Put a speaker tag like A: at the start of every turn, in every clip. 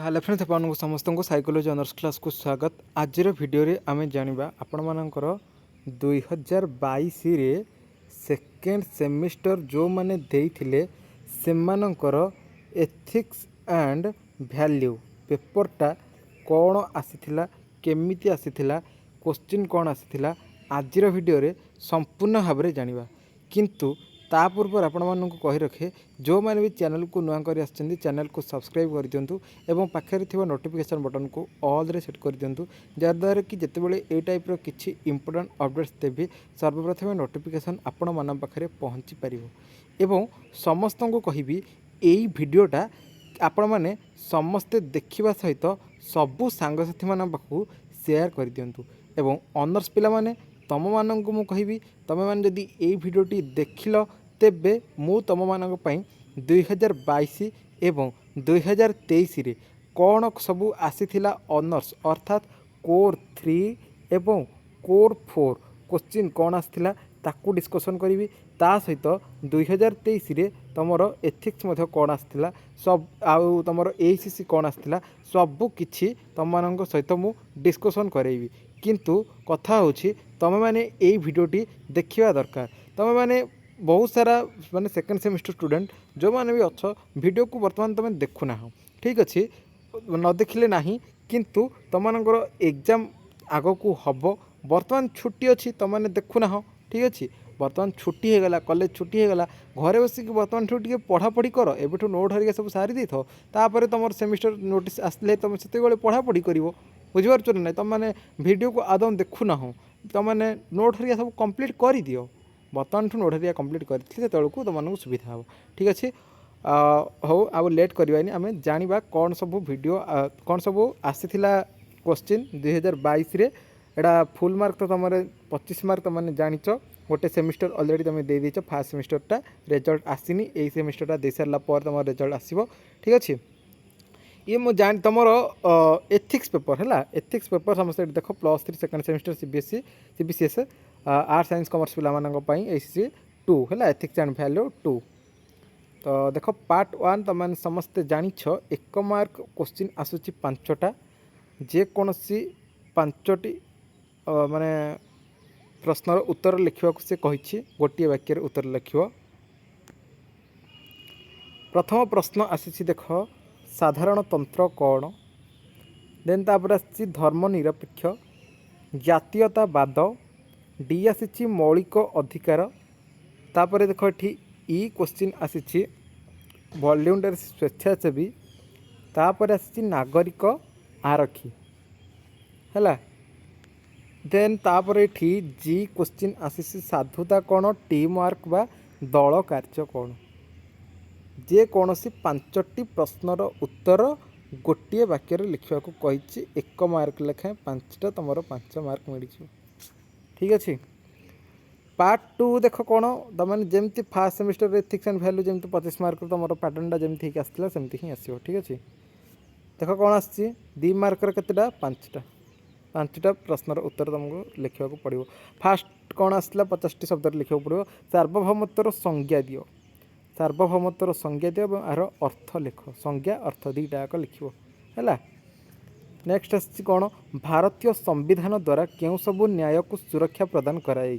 A: Hello friends आपको समस्त को साइकोलॉजी ऑनर्स क्लास को स्वागत। आज वीडियो रे आमे जानिबा आपण मानकर 2022 रे सेकेंड सेमिस्टर जो माने देइथिले सेमानकर एथिक्स एंड वैल्यू पेपरटा कौन आसीथिला केमिति आसीथिला क्वेश्चन कौन आसीथिला आज वीडियो रे संपूर्ण भाव में जानिबा। किंतु ता पूर्व आपण मानक कहि रखे जो मैंने भी चैनल को नुआ कर चैनल को सब्सक्राइब कर दिंतु एवं पाखे थी नोटिफिकेशन बटन को ऑल रे सेट कर दिंतु जहाँद्वारा कि जितेबाला ये टाइप किसी इंपोर्टेंट अपडेट्स देवी सर्वप्रथम नोटिफिकेशन आपण मान पाखे पहुँची पार एवं समस्त को कहि यही भिडटा आपण मैंने समस्ते देखा सहित सबू सांगसाथी मान पाखु शेयर कर दिंतु एवं ऑनर्स पिला माने तम मानक मु कहि तुम मैंने जदि यही भिडटी देखिल तेबे मु तुम मानक पई 2022 एवं 2023 रे कौन सबू आसीथिला ऑनर्स अर्थात कोर 3 एवं कोर 4 क्वेश्चन कौन आसीथिला ताकू डिस्कशन करी ता सहित 2023 रे तमर एथिक्स मध्य कौन आसीथिला सब आउ तमर एसीसी कौन आसीथिला सबू किछि तम मानक सहित मु डिस्कशन करेबी। किंतु कथा होछि तमे माने एई भिडियोटी देखिबा दरकार। तमे माने बहुत सारा माने सेकेंड सेमिस्टर स्टूडेंट जो मैंने भी अच्छ वीडियो को बर्तमान तुम देखुना हो ठीक अच्छे न देखिले नहीं किंतु तुम एग्जाम आग को हम बर्तमान छुट्टी अच्छी तुम मैंने देखुना हो ठीक अच्छे बर्तमान छुट्टी होगला कॉलेज छुट्टी होगला घरे बसिक बर्तमान टे पढ़ापढ़ी कर एबठू नोट हरिका सब सारी दे तापर तुम सेमिस्टर नोटिस आसले तुम से पढ़ापढ़ी कर बुझीपार ना तुम मैंने वीडियो को आदौ देखुना हो तुम मैंने नोट हरिका सब कंप्लीट कर दियो बर्तमान ठूँ नोट हरिया कंप्लीट करते तुमको सुविधा हम ठीक अच्छे हो आउ लेट करवानी आम जाना कौन सब वीडियो कौन सब आसीथिला क्वेश्चन 2022 रे एटा फुल मार्क तो तुम 25 मार्क तुमने जाच गोटे सेमिस्टर अलरेडी तुम दे दीच फास्ट सेमिस्टरटा रिजल्ट आसीनी यही सेमिस्टरटा दे सारा पर तुम रिजल्ट आसो ठीक अच्छे ये मुझे जान तुम एथिक्स पेपर है एथिक्स पेपर समस्त देख +3 second semester CBCS arts science commerce पिला एसीसी 2 है एथिक्स एंड वैल्यू 2 तो देख पार्ट 1 तुम समस्ते जानिछ 1 मार्क क्वेश्चन आसूची 5टा जेकोसी 5टी माने प्रश्नर उत्तर लिखा से कही गोटे वाक्य उत्तर लिख। प्रथम प्रश्न आसी देख साधारणतंत्र कौन देन तापर आसी धर्मनिरपेक्ष जातीयतावाद डी आसी मौलिक अधिकार तापर देख ये क्वेश्चन आसी वॉलंटियर स्वेच्छासेवी तापर आसी नागरिक आरक्षी है देन तापर ये जी क्वेश्चन आसी साधुता कौन टीम वर्क बा दल कार्य कौन जेकोसी 5टी प्रश्नर उत्तर गोटे वाक्य लिखा कही 1 मार्क लेखाएं 5टा तुम 5 मार्क मिल ठीक अच्छे। पार्ट 2 देख कौन तुमने जमी fast semester ethics and value जमी 25 मार्क तुम पैटर्नटा जमी आसला सेमती ही आसो ठीक अच्छे। देख कौन आसी 2 मार्कर केतेटा 5टा प्रश्नर उत्तर तुमको लिखा पड़ो। फास्ट कौन आसला 50टी शब्द लिखा पड़ो सार्वभौमत्वर संज्ञा दियो सार्वभौमत्वर संज्ञा दियो यार अर्थ लिख संज्ञा अर्थ दुईटाक लिख है। नेक्स्ट आसी कौन भारतीय संविधान द्वारा क्यों सबू न्याय को सुरक्षा प्रदान कराई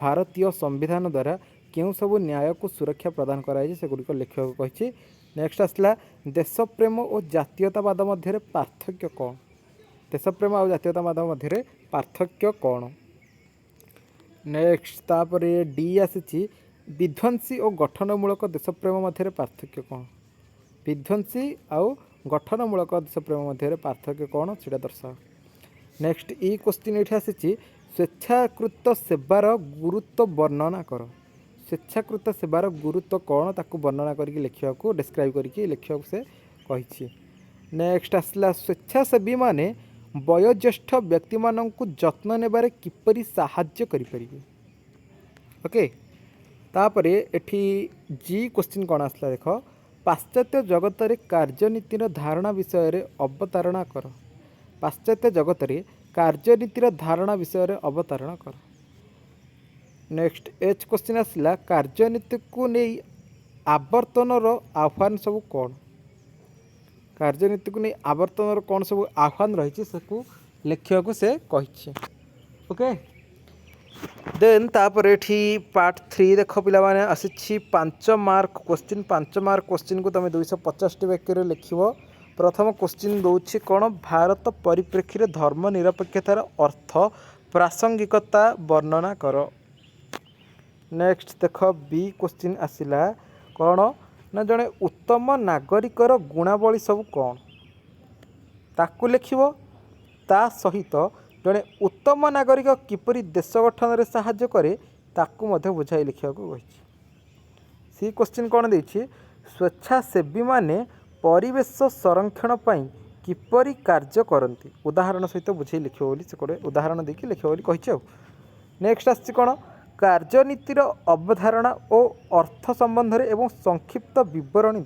A: भारतीय संविधान द्वारा क्यों सबू न्याय को सुरक्षा प्रदान कराई से गुड़िक लिखा कही। नेक्स्ट आसला देशप्रेम और जातीयतावाद मध्य पार्थक्य कौन देशप्रेम और जातीयतावाद मध्य पार्थक्य कौन। नेक्स्ट तापर डी आसी विध्वंसी और गठनमूलक देशप्रेम मध्य पार्थक्य कौन विध्वंसी आउ गठनमूलक देशप्रेम मध्य पार्थक्य कौन से दर्शाओ। नेक्स्ट ई क्वेश्चन ये आसी स्वेच्छाकृत सेवार गुरुत्व वर्णना कर स्वेच्छाकृत सेवार गुरुत्व कौन ताकू वर्णना करके लिखा डिस्क्राइब करके लिखा से कही। नेक्स्ट आसला स्वेच्छासेवी माने वयोज्येष्ठ व्यक्ति मानक जत्न नेबारे किपरि साहाय्य करि ओके। तापर एठी जी क्वेश्चन कौन आसला देख पाश्चात्य जगत रे कार्यनीतिर धारणा विषय रे अवतारणा कर पाश्चात्य जगत रे कार्यनीतिर धारणा विषय रे अवतारणा कर। नेक्स्ट एच क्वेश्चन आसला कार्यनीति को नहीं आवर्तन आह्वान सब कौन कार्यनीति को नहीं आवर्तन कौन सब आह्वान रही लिखा से कही। ओके देन तापर एठी पार्ट 3 देख पिला माने आसी 5 मार्क क्वेश्चन 5 मार्क क्वेश्चन को तुम 250 टी वाक्य लिखिबो। प्रथम क्वेश्चन दौछि कौन भारत परिप्रेक्षी धर्म निरपेक्षतार अर्थ प्रासंगिकता वर्णना कर। नेक्स्ट देख बी क्वेश्चन आसिला कौन ना जड़े उत्तम नागरिकर गुणावली सब कौन ताकू लिखिबो। ता सहित जड़े उत्तम नागरिक किपरि देश गठन में साहाय्य करे ताकू मध्य बुझाई लिखा कही। सी क्वेश्चन कौन देछि स्वेच्छासेवी माने परिवेश संरक्षण पाई किपरि कार्य करती उदाहरण सहित बुझे लिखियो बोली से कोड़े उदाहरण देखिए लिखियो बोली कही। नेक्स्ट आछि कौन कार्यनीतिर अवधारणा और अर्थ संबंध में एवं संक्षिप्त विवरणी।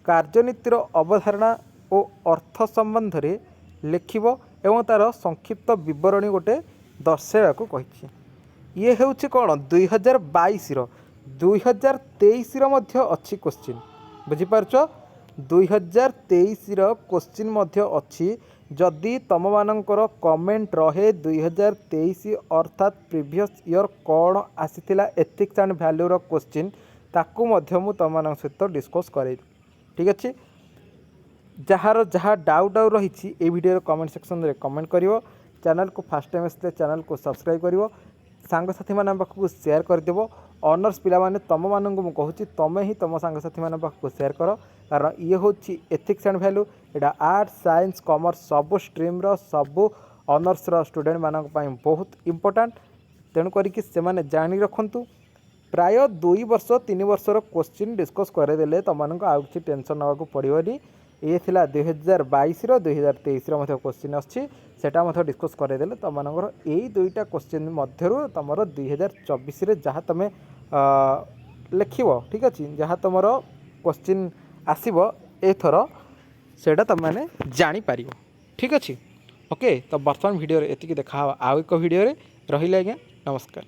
A: कार्यनीतिर अवधारणा और अर्थ संबंध में लिखिबो एवं तार संक्षिप्त विवरणी गोटे दर्शाइबा को कही। ये हेउछि कौन 2022 2023 मध्य अच्छी क्वेश्चन बुझिपारछ 2023 क्वेश्चन मध्य अच्छी। जदि तुम मानकर कमेंट रहे 2023 अर्थात प्रीवियस ईयर कौन आसीथिला एथिक्स एंड वैल्यू रो क्वेश्चन ताकू मध्य मु तुम मान सहित डिस्कस करे। ठीक अच्छे जार जहाँ डाउट आउ रही ए वीडियो कमेंट सेक्शन में कमेंट करिवो। चैनल को फर्स्ट टाइम आसते चैनल को सब्सक्राइब करिवो। सांगसाथी मान पाखक शेयर करदेव। ऑनर्स पिला माने तुम मानक मु कहूँ तुम ही तुम सांगसाथी मान पाखक शेयर कर कारण ये हूँ ethics and value Etah arts science commerce सबू स्ट्रीम सबू ऑनर्स स्टूडेंट मानक पई बहुत इंपोर्टेंट तेणु करिक से माने जानी रखंतु। प्राय 2 वर्ष 3 वर्षर क्वेश्चन डिस्कस करदेले तुम मानक आउ किसी टेंशन नवा पड़ोनी। ये थिला 2022 2023 मध्य क्वेश्चन अच्छी सेटा डिस्कस करदेले तुम मानकर यही 2टा क्वेश्चन मध्यरु तुमर 2024 रे जहाँ तुम लिखिबो। ठीक अच्छे जहाँ तुम क्वेश्चन आसीबो एथर सेटा तुम मैंने जानी पारिबो। ठीक अच्छे ओके तो वर्तमान वीडियो एति देखा आउ एक वीडियो रहिले आज्ञा नमस्कार।